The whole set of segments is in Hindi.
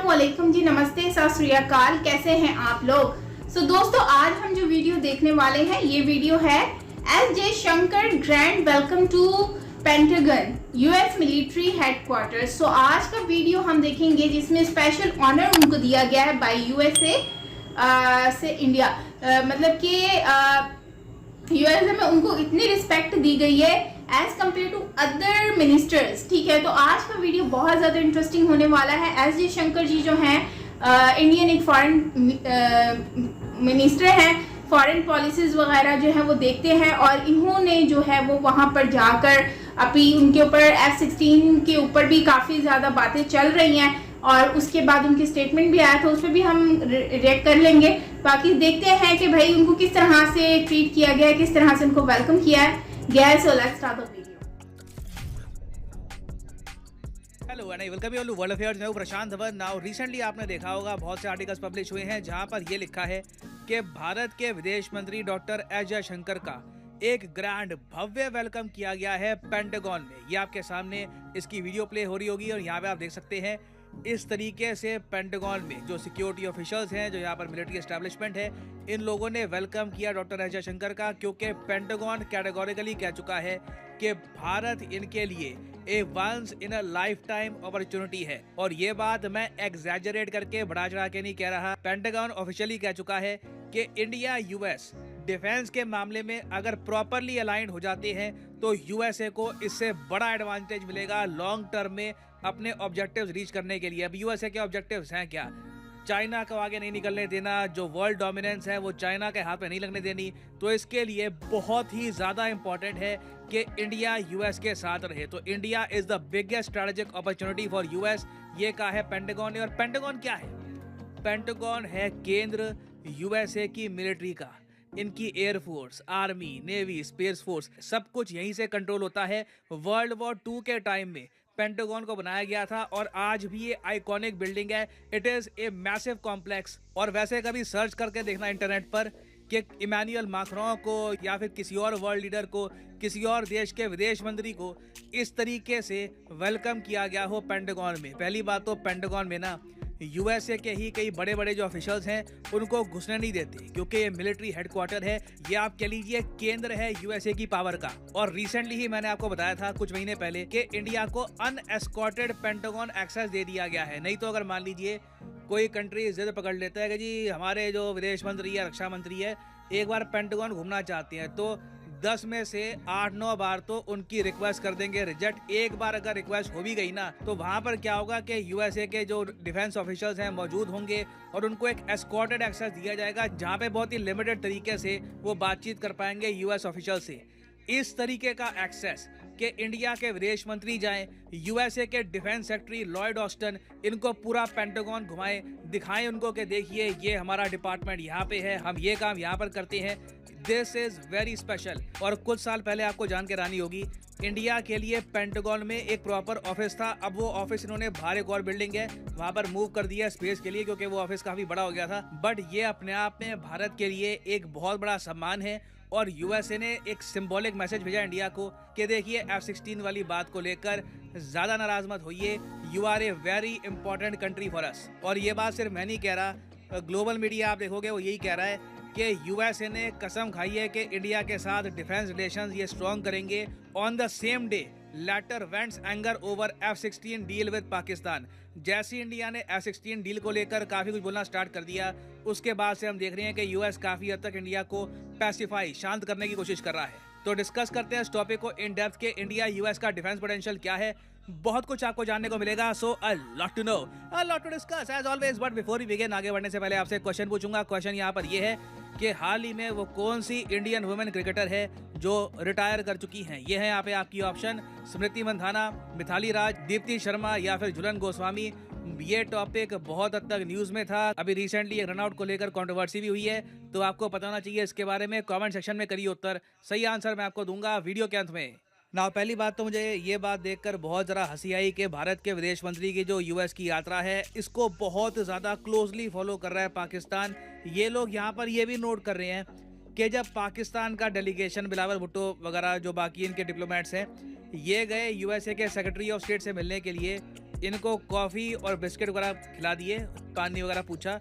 वालेकुम जी, नमस्ते, सत श्री अकाल। कैसे हैं आप लोग? दोस्तों, आज हम जो वीडियो देखने वाले हैं, ये वीडियो है S Jaishankar grand welcome to Pentagon US military headquarters. आज का वीडियो हम देखेंगे जिसमें स्पेशल ऑनर उनको दिया गया है बाय यूएसए से इंडिया। मतलब कि यूएसए में उनको इतनी रिस्पेक्ट दी गई है as compared to other ministers. ठीक है, तो आज का वीडियो बहुत ज़्यादा इंटरेस्टिंग होने वाला है। एस जयशंकर जी जो हैं इंडियन एक फॉरेन मिनिस्टर हैं, फॉरेन पॉलिसीज वगैरह जो है वो देखते हैं, और इन्होंने जो है वो वहाँ पर जाकर अभी उनके ऊपर F-16 के ऊपर भी काफ़ी ज़्यादा बातें चल रही हैं, और उसके बाद उनकी स्टेटमेंट भी आया था, उस पर भी हम रिएक्ट कर लेंगे। बाकी देखते हैं कि भाई उनको किस तरह से ट्रीट किया गया है, किस तरह से उनको वेलकम किया गया है। So let's start the video. Hello and I welcome you all to world affairs. मैं हूं प्रशांत धवन। नाउ रिसेंटली आपने देखा होगा बहुत से आर्टिकल्स पब्लिश हुए हैं जहां पर ये लिखा है कि भारत के विदेश मंत्री डॉक्टर एस जयशंकर का एक ग्रैंड भव्य वेलकम किया गया है पेंटागन में। ये आपके सामने इसकी वीडियो प्ले हो रही होगी और यहाँ पे आप देख सकते हैं इस तरीके से पेंटागन में जो सिक्योरिटी ऑफिशियल्स हैं, जो यहाँ पर मिलिट्री एस्टैब्लिशमेंट है, इन लोगों ने वेलकम किया डॉक्टर एस जयशंकर का, क्योंकि पेंटागन कैटेगोरिकली कह चुका है कि भारत इनके लिए a once in a lifetime opportunity है। और ये बात मैं एग्जैजरेट करके बढ़ा चढ़ा के नहीं कह रहा। पेंटागन ऑफिशियली कह चुका है कि इंडिया यूएस डिफेंस के मामले में अगर प्रॉपरली अलाइंड हो जाते हैं तो यूएसए को इससे बड़ा एडवांटेज मिलेगा लॉन्ग टर्म में अपने ऑब्जेक्टिव्स रीच करने के लिए। अब यूएसए के ऑब्जेक्टिव्स हैं क्या? चाइना को आगे नहीं निकलने देना, जो वर्ल्ड डोमिनेंस है वो चाइना के हाथ में नहीं लगने देनी। तो इसके लिए बहुत ही ज़्यादा इंपॉर्टेंट है कि इंडिया यूएस के साथ रहे। तो India is the biggest strategic opportunity for US, ये कहा है पेंटागन ने। और पेंटागन क्या है? पेंटागन है केंद्र यूएसए की मिलिट्री का। इनकी air force, army, navy, space force सब कुछ यहीं से कंट्रोल होता है। वर्ल्ड वॉर 2 के टाइम में पेंटागन को बनाया गया था और आज भी ये आइकॉनिक बिल्डिंग है। It is a massive complex. और वैसे कभी सर्च करके देखना इंटरनेट पर कि इमैनुअल मैक्रों को या फिर किसी और वर्ल्ड लीडर को, किसी और देश के विदेश मंत्री को इस तरीके से वेलकम किया गया हो पेंटागन में। पहली बात तो पेंटागन में ना यूएसए के ही कई बड़े बड़े जो ऑफिशियल्स हैं उनको घुसने नहीं देते, क्योंकि ये मिलिट्री हेडक्वार्टर है। ये आप कह लीजिए केंद्र है यूएसए की पावर का। और रिसेंटली ही मैंने आपको बताया था कुछ महीने पहले कि इंडिया को अनएस्कॉर्टेड पेंटागन एक्सेस दे दिया गया है। नहीं तो अगर मान लीजिए कोई कंट्री जिद पकड़ लेता है कि जी हमारे जो विदेश मंत्री या रक्षा मंत्री है एक बार पेंटागन घूमना चाहते हैं, तो 10 में से 8-9 बार तो उनकी रिक्वेस्ट कर देंगे रिजेक्ट। एक बार अगर रिक्वेस्ट हो भी गई ना, तो वहां पर क्या होगा कि यूएसए के जो डिफेंस ऑफिशियल्स हैं मौजूद होंगे और उनको एक एस्कॉर्टेड एक्सेस दिया जाएगा, जहां पे बहुत ही लिमिटेड तरीके से वो बातचीत कर पाएंगे यूएस ऑफिशियल से। इस तरीके का एक्सेस कि इंडिया के विदेश मंत्री जाएं, यूएसए के डिफेंस सेक्रेटरी लॉयड ऑस्टन इनको पूरा पेंटागन घुमाएं, दिखाएं उनको कि देखिए ये हमारा डिपार्टमेंट यहाँ पे है, हम ये काम यहाँ पर करते हैं। This is very special. और कुछ साल पहले आपको जान के रानी होगी, इंडिया के लिए पेंटागन में एक प्रॉपर ऑफिस था। अब वो ऑफिस इन्होंने बाहर एक और बिल्डिंग है वहां पर मूव कर दिया स्पेस के लिए, क्योंकि वो ऑफिस काफी बड़ा हो गया था। बट ये अपने आप में भारत के लिए एक बहुत बड़ा सम्मान है। और यूएसए ने एक सिंबॉलिक मैसेज भेजा इंडिया को कि देखिए F-16 वाली बात को लेकर ज्यादा नाराज मत होइए, you are a very important country for us. और ये बात सिर्फ मैं नहीं कह रहा, ग्लोबल मीडिया आप देखोगे वो यही कह रहा है कि यूएसए ने कसम खाई है कि इंडिया के साथ डिफेंस रिलेशंस ये स्ट्रॉन्ग करेंगे। On the same day letter vents anger over F-16 deal with Pakistan. जैसे इंडिया ने F-16 डील को लेकर काफ़ी कुछ बोलना स्टार्ट कर दिया, उसके बाद से हम देख रहे हैं कि यूएस काफ़ी हद तक इंडिया को पैसिफाई, शांत करने की कोशिश कर रहा है। तो डिस्कस करते हैं इस टॉपिक को इन डेप्थ के इंडिया यूएस का डिफेंस पोटेंशियल क्या है। बहुत कुछ आपको जानने को मिलेगा। So a lot to know, a lot to discuss as always. But before we begin, आगे बढ़ने से पहले आपसे एक क्वेश्चन पूछूंगा। क्वेश्चन यहाँ पर ये है कि हाल ही में वो कौन सी इंडियन वुमेन क्रिकेटर है जो रिटायर कर चुकी हैं। ये है यहाँ पे आपकी ऑप्शन: स्मृति मंधाना, मिथाली राज, दीप्ति शर्मा या फिर झूलन गोस्वामी। ये टॉपिक बहुत हद तक न्यूज में था। अभी रिसेंटली एक रनआउट को लेकर कंट्रोवर्सी भी हुई है, तो आपको पता होना चाहिए इसके बारे में। कमेंट सेक्शन में करिए उत्तर, सही आंसर मैं आपको दूंगा वीडियो के अंत में। ना पहली बात तो मुझे ये बात देखकर बहुत ज़रा हंसी आई कि भारत के विदेश मंत्री की जो यूएस की यात्रा है इसको बहुत ज़्यादा क्लोजली फॉलो कर रहा है पाकिस्तान। ये लोग यहाँ पर ये भी नोट कर रहे हैं कि जब पाकिस्तान का डेलीगेशन बिलावल भुट्टो वगैरह जो बाकी इनके डिप्लोमेट्स हैं ये गए यूएसए के सेक्रेटरी ऑफ स्टेट से मिलने के लिए, इनको कॉफ़ी और बिस्किट वगैरह खिला दिए, पानी वगैरह पूछा।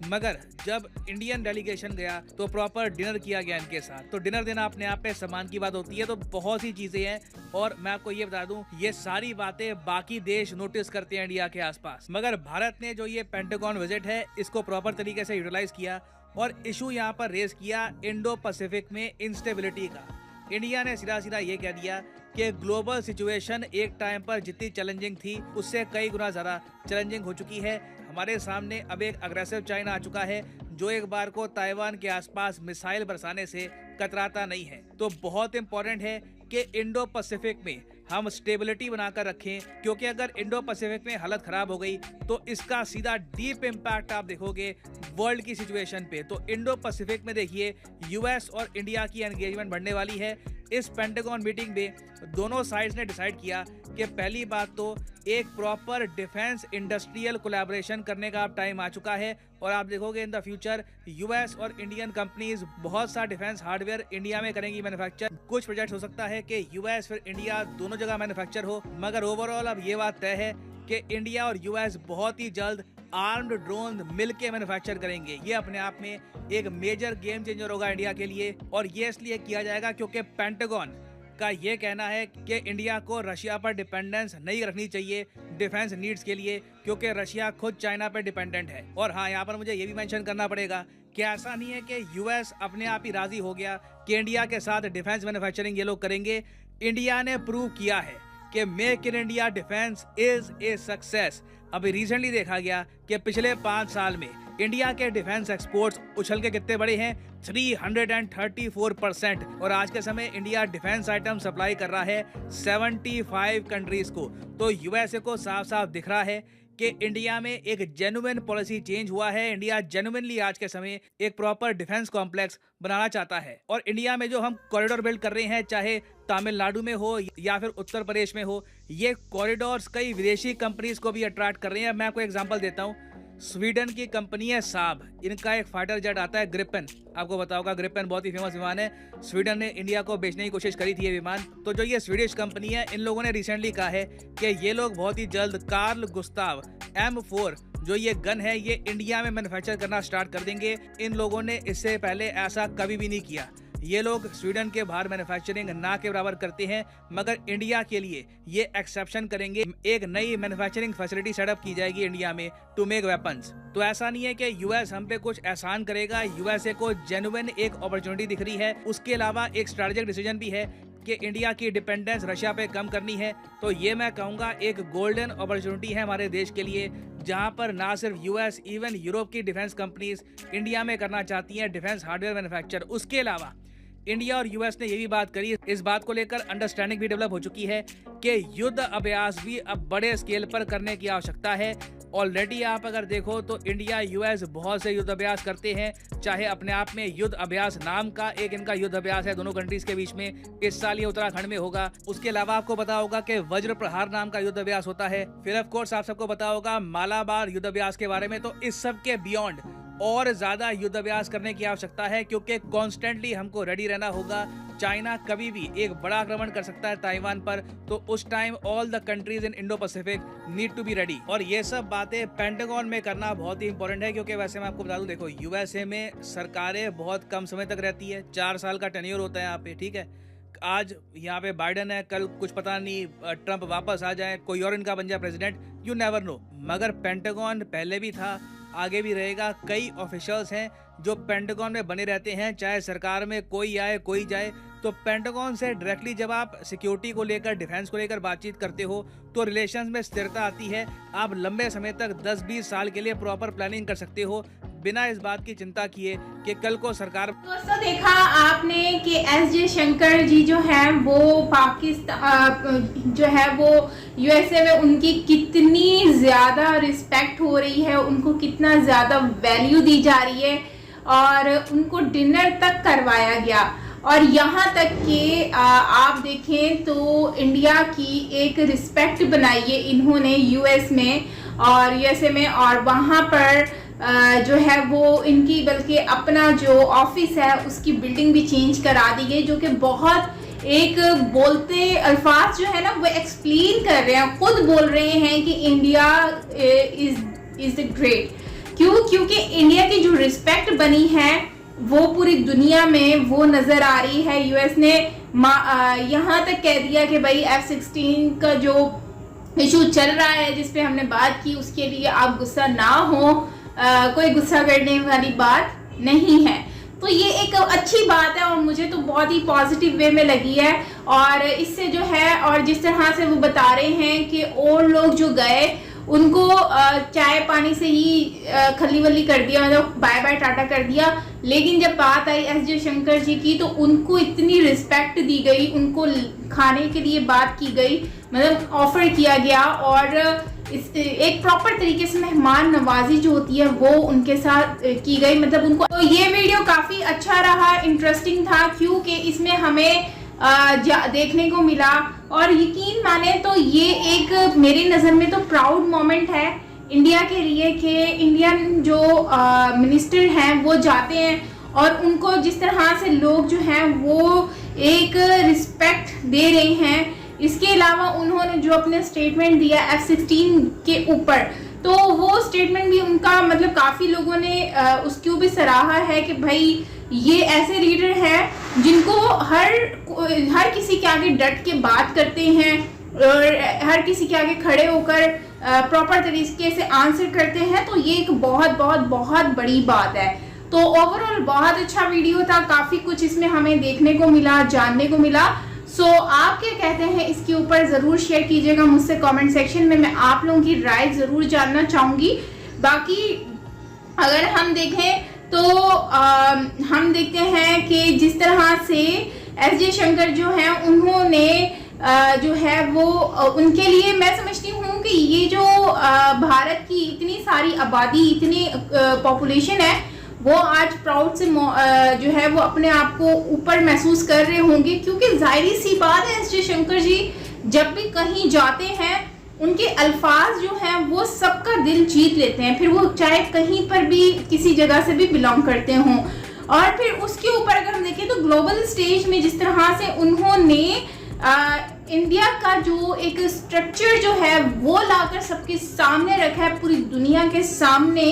मगर जब इंडियन डेलीगेशन गया तो प्रॉपर डिनर किया गया इनके साथ। तो डिनर देना अपने आप में सम्मान की बात होती है। तो बहुत सी चीज़ें हैं और मैं आपको ये बता दूं, ये सारी बातें बाकी देश नोटिस करते हैं इंडिया के आसपास, मगर भारत ने जो ये पेंटागन विजिट है इसको प्रॉपर तरीके से यूटिलाइज किया और इशू यहाँ पर रेज किया इंडो पैसिफिक में इंस्टेबिलिटी का। इंडिया ने सीधा सीधा ये कह दिया कि ग्लोबल सिचुएशन एक टाइम पर जितनी चैलेंजिंग थी उससे कई गुना ज़्यादा चैलेंजिंग हो चुकी है। हमारे सामने अब एक अग्रेसिव चाइना आ चुका है जो एक बार को ताइवान के आसपास मिसाइल बरसाने से कतराता नहीं है। तो बहुत इंपॉर्टेंट है कि इंडो पैसिफिक में हम स्टेबिलिटी बनाकर रखें, क्योंकि अगर इंडो पैसिफिक में हालत खराब हो गई तो इसका सीधा डीप इम्पैक्ट आप देखोगे वर्ल्ड की सिचुएशन पे। तो इंडो पैसिफिक में देखिए यूएस और इंडिया की एंगेजमेंट बढ़ने वाली है। इस पेंटागन मीटिंग में दोनों साइड्स ने डिसाइड किया कि पहली बात तो एक प्रॉपर डिफेंस इंडस्ट्रियल कोलैबोरेशन करने का अब टाइम आ चुका है और आप देखोगे इन द फ्यूचर यूएस और इंडियन कंपनीज बहुत सा डिफेंस हार्डवेयर इंडिया में करेंगी मैन्युफैक्चर। कुछ प्रोजेक्ट हो सकता है कि यूएस फिर इंडिया दोनों जगह मैन्युफैक्चर हो, मगर ओवरऑल अब ये बात तय है कि इंडिया और यूएस बहुत ही जल्द आर्म्ड ड्रोन मिलके मैन्युफैक्चर करेंगे। ये अपने आप में एक मेजर गेम चेंजर होगा इंडिया के लिए और ये इसलिए किया जाएगा क्योंकि पेंटागन का ये कहना है कि इंडिया को रशिया पर डिपेंडेंस नहीं रखनी चाहिए डिफेंस नीड्स के लिए, क्योंकि रशिया खुद चाइना पर डिपेंडेंट है। और हाँ, यहाँ पर मुझे ये भी मेंशन करना पड़ेगा कि ऐसा नहीं है कि यूएस अपने आप ही राजी हो गया कि इंडिया के साथ डिफेंस मैन्युफैक्चरिंग ये लोग करेंगे। इंडिया ने प्रूव किया है कि make in India defence is a success. अभी रिसेंटली देखा गया कि पिछले 5 साल में इंडिया के डिफेंस एक्सपोर्ट्स उछल के कितने बड़े हैं, 334%। और आज के समय इंडिया डिफेंस आइटम सप्लाई कर रहा है 75 कंट्रीज को। तो यूएसए को साफ साफ दिख रहा है कि इंडिया में एक जेन्युइन पॉलिसी चेंज हुआ है। इंडिया जेन्युइनली आज के समय एक प्रॉपर डिफेंस कॉम्प्लेक्स बनाना चाहता है। और इंडिया में जो हम कॉरिडोर बिल्ड कर रहे हैं, चाहे तमिलनाडु में हो या फिर उत्तर प्रदेश में हो, ये कॉरिडोर्स कई विदेशी कंपनीज को भी अट्रैक्ट कर रहे हैं। मैं आपको एग्जांपल देता हूँ, स्वीडन की कंपनी है साब, इनका एक फाइटर जेट आता है ग्रिपेन। आपको पता होगा ग्रिपेन बहुत ही फेमस विमान है। स्वीडन ने इंडिया को बेचने की कोशिश करी थी ये विमान। तो जो ये स्वीडिश कंपनी है, इन लोगों ने रिसेंटली कहा है कि ये लोग बहुत ही जल्द कार्ल गुस्ताव M4 जो ये गन है ये इंडिया में मैन्युफैक्चर करना स्टार्ट कर देंगे। इन लोगों ने इससे पहले ऐसा कभी भी नहीं किया। ये लोग स्वीडन के बाहर मैन्युफैक्चरिंग ना के बराबर करते हैं, मगर इंडिया के लिए ये एक्सेप्शन करेंगे। एक नई मैन्युफैक्चरिंग फैसिलिटी सेटअप की जाएगी इंडिया में टू मेक वेपन्स। तो ऐसा नहीं है कि यूएस हम पे कुछ एहसान करेगा, यूएसए को जेन्युइन एक अपॉर्चुनिटी दिख रही है। उसके अलावा एक स्ट्रेटेजिक डिसीजन भी है कि इंडिया की डिपेंडेंस रशिया पे कम करनी है। तो ये मैं कहूँगा एक गोल्डन अपॉर्चुनिटी है हमारे देश के लिए, जहाँ पर ना सिर्फ यूएस, इवन यूरोप की डिफेंस कंपनीज इंडिया में करना चाहती हैं डिफेंस हार्डवेयर मैन्युफैक्चर। उसके अलावा इंडिया और यूएस ने ये भी बात करी, इस बात को लेकर अंडरस्टैंडिंग भी डेवलप हो चुकी है कि युद्ध अभ्यास भी अब बड़े स्केल पर करने की आवश्यकता है। ऑलरेडी आप अगर देखो तो इंडिया यूएस बहुत से युद्ध अभ्यास करते हैं, चाहे अपने आप में युद्ध अभ्यास नाम का एक इनका युद्ध अभ्यास है दोनों कंट्रीज के बीच में, इस साल ये उत्तराखंड में होगा। उसके अलावा आपको पता होगा कि वज्र प्रहार नाम का युद्ध अभ्यास होता है। फिर ऑफ कोर्स आप सबको पता होगा मालाबार युद्ध अभ्यास के बारे में। तो इस सब के बियॉन्ड और ज्यादा युद्ध अभ्यास करने की आवश्यकता है, क्योंकि कॉन्स्टेंटली हमको रेडी रहना होगा। चाइना कभी भी एक बड़ा आक्रमण कर सकता है ताइवान पर, तो उस time all the countries in Indo Pacific need to be ready. और ये सब बातें पेंटागन में करना बहुत ही इंपॉर्टेंट है, क्योंकि वैसे मैं आपको बता दूं, देखो यूएसए में सरकारें बहुत कम समय तक रहती है, 4 साल का टेन्योर होता है यहाँ पे, ठीक है। आज यहाँ पे बाइडेन है, कल कुछ पता नहीं ट्रंप वापस आ जाए, कोई और इनका बन जाए प्रेसिडेंट, यू नेवर नो। मगर पेंटागन पहले भी था, आगे भी रहेगा। कई ऑफिशियल्स हैं जो पेंटागन में बने रहते हैं, चाहे सरकार में कोई आए कोई जाए। तो पेंटागन से डायरेक्टली जब आप सिक्योरिटी को लेकर, डिफेंस को लेकर बातचीत करते हो तो रिलेशंस में स्थिरता आती है। आप लंबे समय तक 10-20 साल के लिए प्रॉपर प्लानिंग कर सकते हो बिना इस बात की चिंता किए कि कल को सरकार। दोस्तों देखा आपने कि एस जयशंकर जी जो है वो पाकिस्तान जो है वो यूएसए में उनकी कितनी ज़्यादा रिस्पेक्ट हो रही है, उनको कितना ज़्यादा वैल्यू दी जा रही है और उनको डिनर तक करवाया गया। और यहाँ तक कि आप देखें तो इंडिया की एक रिस्पेक्ट बनाई है इन्होंने यूएस में और यूएसए में, और वहाँ पर जो है वो इनकी बल्कि अपना जो ऑफिस है उसकी बिल्डिंग भी चेंज करा दी गई, जो कि बहुत एक बोलते अल्फाज जो है ना वो एक्सप्लेन कर रहे हैं, खुद बोल रहे हैं कि इंडिया इज द ग्रेट। क्यों? क्योंकि इंडिया की जो रिस्पेक्ट बनी है वो पूरी दुनिया में वो नजर आ रही है। यूएस ने यहाँ तक कह दिया कि भाई F-16 का जो इशू चल रहा है जिस पे हमने बात की उसके लिए आप गुस्सा ना हो, कोई गुस्सा करने वाली बात नहीं है। तो ये एक अच्छी बात है और मुझे तो बहुत ही पॉजिटिव वे में लगी है। और इससे जो है, और जिस तरह से वो बता रहे हैं कि और लोग जो गए उनको चाय पानी से ही खली वली कर दिया, मतलब बाय बाय टाटा कर दिया। लेकिन जब बात आई एस जयशंकर जी की तो उनको इतनी रिस्पेक्ट दी गई, उनको खाने के लिए बात की गई, मतलब ऑफर किया गया और एक प्रॉपर तरीके से मेहमान नवाजी जो होती है वो उनके साथ की गई, मतलब उनको। तो ये वीडियो काफी अच्छा रहा, इंटरेस्टिंग था, क्योंकि इसमें हमें देखने को मिला। और यकीन माने तो ये एक मेरी नज़र में तो प्राउड मोमेंट है इंडिया के लिए कि इंडियन जो मिनिस्टर हैं वो जाते हैं और उनको जिस तरह से लोग जो हैं वो एक रिस्पेक्ट दे रहे हैं। इसके अलावा उन्होंने जो अपने स्टेटमेंट दिया F-16 के ऊपर, तो वो स्टेटमेंट भी उनका मतलब काफ़ी लोगों ने उसको भी सराहा है कि भाई ये ऐसे लीडर हैं जिनको हर किसी के आगे डट के बात करते हैं और हर किसी के आगे खड़े होकर प्रॉपर तरीके से आंसर करते हैं। तो ये एक बहुत बहुत बहुत बड़ी बात है। तो ओवरऑल बहुत अच्छा वीडियो था, काफ़ी कुछ इसमें हमें देखने को मिला, जानने को मिला। सो आप क्या कहते हैं इसके ऊपर ज़रूर शेयर कीजिएगा मुझसे कमेंट सेक्शन में, मैं आप लोगों की राय ज़रूर जानना चाहूँगी। बाकी अगर हम देखें तो हम देखते हैं कि जिस तरह से एस जयशंकर जो हैं उन्होंने जो है वो उनके लिए मैं समझती हूँ कि ये जो भारत की इतनी सारी आबादी, इतनी पॉपुलेशन है, वो आज प्राउड से जो है वो अपने आप को ऊपर महसूस कर रहे होंगे। क्योंकि जाहिर सी बात है एस जयशंकर जी जब भी कहीं जाते हैं उनके अल्फाज जो हैं वो सबका दिल जीत लेते हैं, फिर वो चाहे कहीं पर भी किसी जगह से भी बिलोंग करते हों। और फिर उसके ऊपर अगर हम देखें तो ग्लोबल स्टेज में जिस तरह से उन्होंने इंडिया का जो एक स्ट्रक्चर जो है वो लाकर सबके सामने रखा है, पूरी दुनिया के सामने,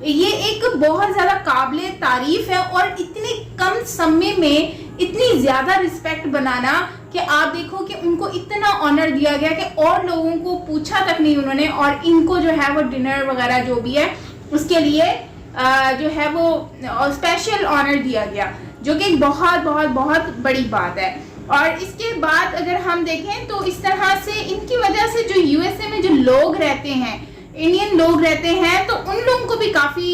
ये एक बहुत ज़्यादा काबिले तारीफ है। और इतने कम समय में इतनी ज़्यादा रिस्पेक्ट बनाना कि आप देखो कि उनको इतना ऑनर दिया गया कि और लोगों को पूछा तक नहीं उन्होंने, और इनको जो है वो डिनर वगैरह जो भी है उसके लिए जो है वो स्पेशल ऑनर दिया गया, जो कि एक बहुत बहुत बहुत बड़ी बात है। और इसके बाद अगर हम देखें तो इस तरह से इनकी वजह से जो यूएसए में जो लोग रहते हैं, इंडियन लोग रहते हैं, तो उन लोगों को भी काफ़ी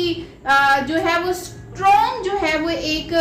जो है वो स्ट्रॉन्ग जो है वो एक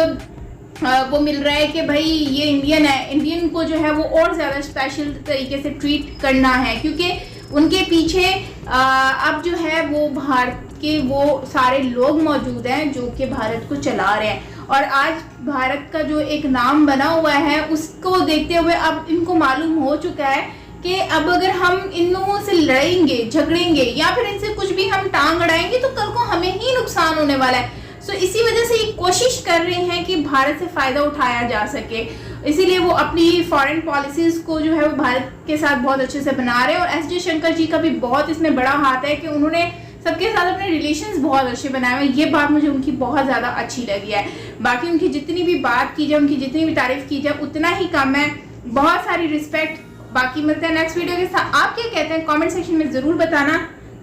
वो मिल रहा है कि भाई ये इंडियन है, इंडियन को जो है वो और ज़्यादा स्पेशल तरीके से ट्रीट करना है। क्योंकि उनके पीछे अब जो है वो भारत के वो सारे लोग मौजूद हैं जो कि भारत को चला रहे हैं। और आज भारत का जो एक नाम बना हुआ है उसको देखते हुए अब इनको मालूम हो चुका है कि अब अगर हम इन लोगों से लड़ेंगे, झगड़ेंगे या फिर इनसे कुछ भी हम टांग अड़ाएंगे तो कल को हमें ही नुकसान होने वाला है। सो इसी वजह से ये कोशिश कर रहे हैं कि भारत से फ़ायदा उठाया जा सके, इसीलिए वो अपनी फॉरेन पॉलिसीज़ को जो है वो भारत के साथ बहुत अच्छे से बना रहे हैं। और एस जयशंकर जी का भी बहुत इसमें बड़ा हाथ है कि उन्होंने सबके साथ अपने रिलेशंस बहुत अच्छे बनाए हुए। ये बात मुझे उनकी बहुत ज़्यादा अच्छी लगी है। बाकी उनकी जितनी भी बात की जाए, उनकी जितनी भी तारीफ़ की जाए उतना ही कम है। बहुत सारी रिस्पेक्ट। बाकी मिलते हैं नेक्स्ट वीडियो के साथ। आप क्या कहते हैं कमेंट सेक्शन में ज़रूर बताना।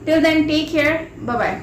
Till then take care, bye bye.